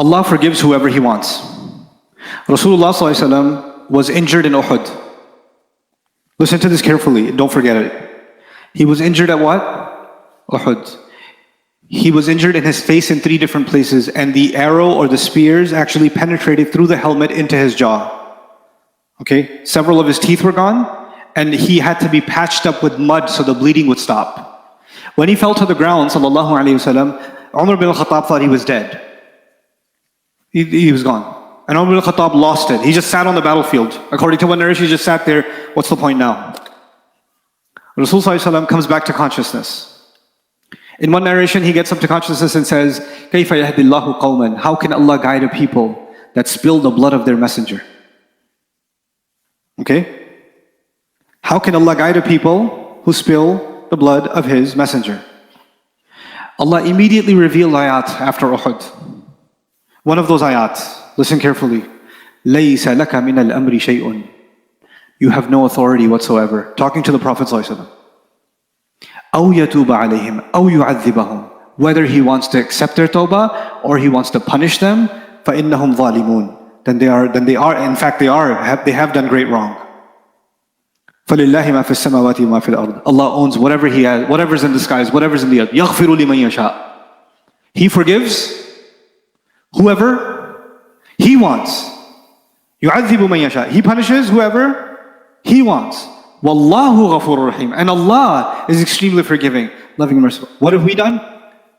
Allah forgives whoever He wants. Rasulullah ﷺ was injured in Uhud. Listen to this carefully, don't forget it. He was injured at what? Uhud. He was injured in his face in 3 different places, and the arrow or the spears actually penetrated through the helmet into his jaw. Okay? Several of his teeth were gone, and he had to be patched up with mud so the bleeding would stop. When he fell to the ground, sallallahu alayhi wasallam, Umar bin al-Khattab thought he was dead. He was gone. And Umar bin al-Khattab lost it. He just sat on the battlefield. According to one narration, he just sat there. What's the point now? Rasul sallallahu alayhi wasallam comes back to consciousness. In one narration, he gets up to consciousness and says, كَيْفَ يَهْدِ اللَّهُ قَوْمًا How can Allah guide a people that spill the blood of their messenger? Okay? How can Allah guide a people who spill the blood of His messenger? Allah immediately revealed ayat after Uhud. One of those ayat, listen carefully. لَيْسَ لَكَ مِنَ الْأَمْرِ شَيْءٌ You have no authority whatsoever. Talking to the Prophet ﷺ. أَوْ يَتُوبَ عَلَيْهِمْ أَوْ يُعَذِّبَهُم Whether He wants to accept their tawbah or He wants to punish them, فَإِنَّهُمْ ظَالِمُونَ Then they are, in fact they have done great wrong. فَلِلَّهِ مَا فِي السَّمَاوَاتِ وَمَا فِي الْأَرْضِ Allah owns whatever He has, whatever's in the skies, whatever's in the earth. يَغْفِرُ لِمَنْ يَشَاءُ He forgives whoever He wants. يُعَذِّبُ مَنْ يَشَاءُ He punishes whoever He wants. وَاللَّهُ غَفُورٌ رَحِيمٌ And Allah is extremely forgiving, loving and merciful. What have we done?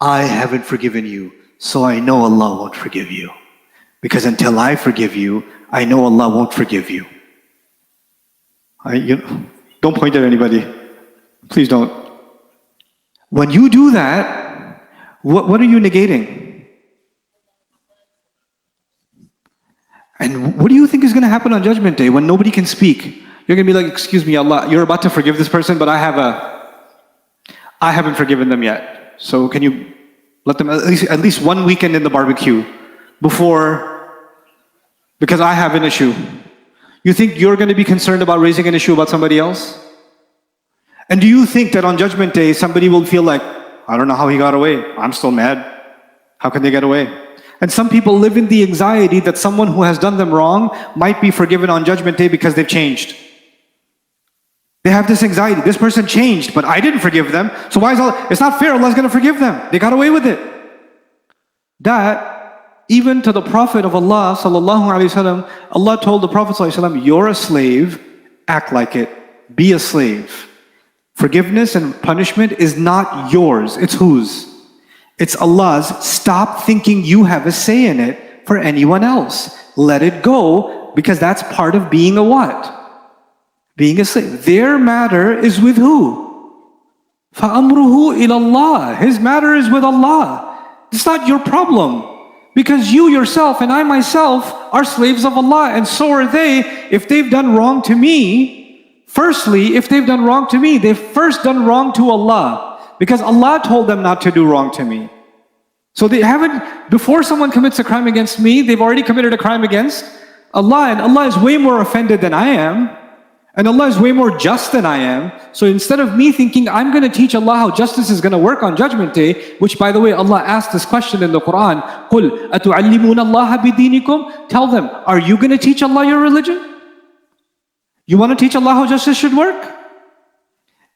I haven't forgiven you, so I know Allah won't forgive you. Because until I forgive you, I know Allah won't forgive you. Don't point at anybody. Please don't. When you do that, what are you negating? And what do you think is going to happen on Judgment Day when nobody can speak? You're going to be like, excuse me, Allah, you're about to forgive this person, but I haven't forgiven them yet. So can you let them at least one weekend in the barbecue because I have an issue. You think you're going to be concerned about raising an issue about somebody else? And do you think that on Judgment Day, somebody will feel like, I don't know how he got away. I'm still mad. How can they get away? And some people live in the anxiety that someone who has done them wrong might be forgiven on Judgment Day because they've changed. They have this anxiety. This person changed, but I didn't forgive them. So why is Allah? It's not fair. Allah's going to forgive them. They got away with it. That, even to the Prophet of Allah, sallallahu alaihi wasallam, Allah told the Prophet sallallahu alaihi wasallam, you're a slave, act like it. Be a slave. Forgiveness and punishment is not yours. It's whose? It's Allah's. Stop thinking you have a say in it for anyone else. Let it go, because that's part of being a what? Being a slave. Their matter is with who? فَأَمْرُهُ إِلَى اللَّهِ His matter is with Allah. It's not your problem. Because you yourself and I myself are slaves of Allah, and so are they. If they've done wrong to me, firstly, if they've done wrong to me, they've first done wrong to Allah. Because Allah told them not to do wrong to me. So they haven't, before someone commits a crime against me, they've already committed a crime against Allah. And Allah is way more offended than I am. And Allah is way more just than I am. So instead of me thinking, I'm going to teach Allah how justice is going to work on Judgment Day, which by the way, Allah asked this question in the Quran, قُلْ أَتُعَلِّمُونَ اللَّهَ بِدِينِكُمْ Tell them, are you going to teach Allah your religion? You want to teach Allah how justice should work?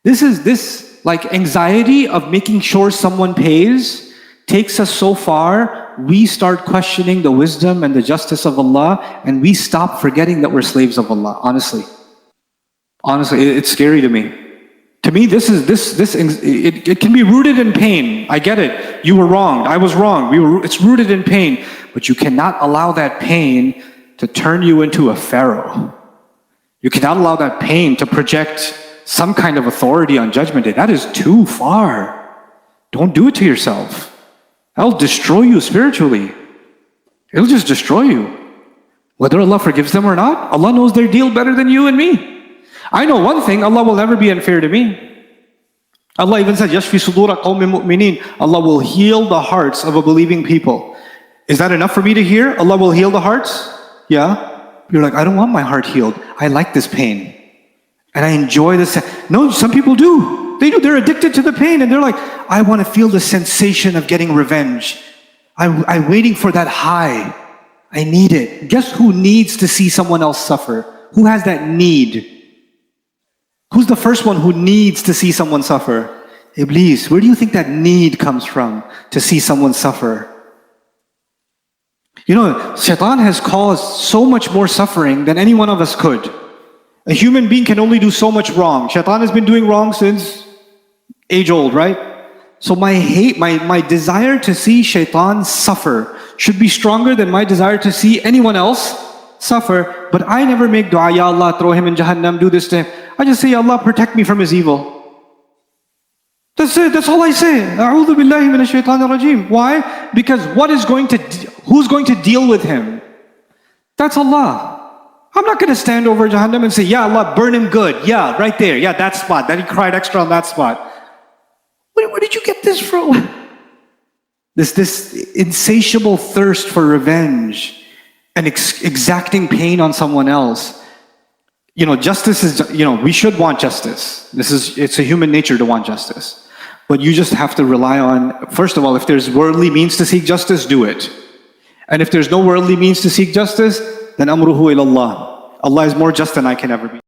This like anxiety of making sure someone pays takes us so far, we start questioning the wisdom and the justice of Allah, and we stop forgetting that we're slaves of Allah, honestly. Honestly, it's scary to me. To me, it can be rooted in pain. I get it. You were wronged. I was wrong. It's rooted in pain. But you cannot allow that pain to turn you into a pharaoh. You cannot allow that pain to project some kind of authority on Judgment Day. That is too far. Don't do it to yourself. That'll destroy you spiritually. It'll just destroy you. Whether Allah forgives them or not, Allah knows their deal better than you and me. I know one thing, Allah will never be unfair to me. Allah even said, يَشْفِ صُدُورَ قَوْمٍ مُؤْمِنِينَ Allah will heal the hearts of a believing people. Is that enough for me to hear? Allah will heal the hearts? Yeah. You're like, I don't want my heart healed. I like this pain. And I enjoy this. No, some people do. They do. They're addicted to the pain. And they're like, I want to feel the sensation of getting revenge. I'm waiting for that high. I need it. Guess who needs to see someone else suffer? Who has that need? Who's the first one who needs to see someone suffer? Iblis. Where do you think that need comes from to see someone suffer? You know, Shaitan has caused so much more suffering than any one of us could. A human being can only do so much wrong. Shaitan has been doing wrong since age old, right? So my desire to see Shaitan suffer should be stronger than my desire to see anyone else suffer. But I never make dua, Ya Allah, throw him in Jahannam, do this to him. I just say, Ya Allah, protect me from his evil. That's it, that's all I say. A'udhu billahi minash shaitanir rajim. Why? Because who's going to deal with him? That's Allah. I'm not going to stand over Jahannam and say, Ya Allah, burn him good. Yeah, right there. Yeah, that spot. That he cried extra on that spot. Where did you get this from? This insatiable thirst for revenge and exacting pain on someone else. You know, justice is, we should want justice. It's a human nature to want justice. But you just have to rely on, first of all, if there's worldly means to seek justice, do it. And if there's no worldly means to seek justice, then amruhu ilallah. Allah is more just than I can ever be.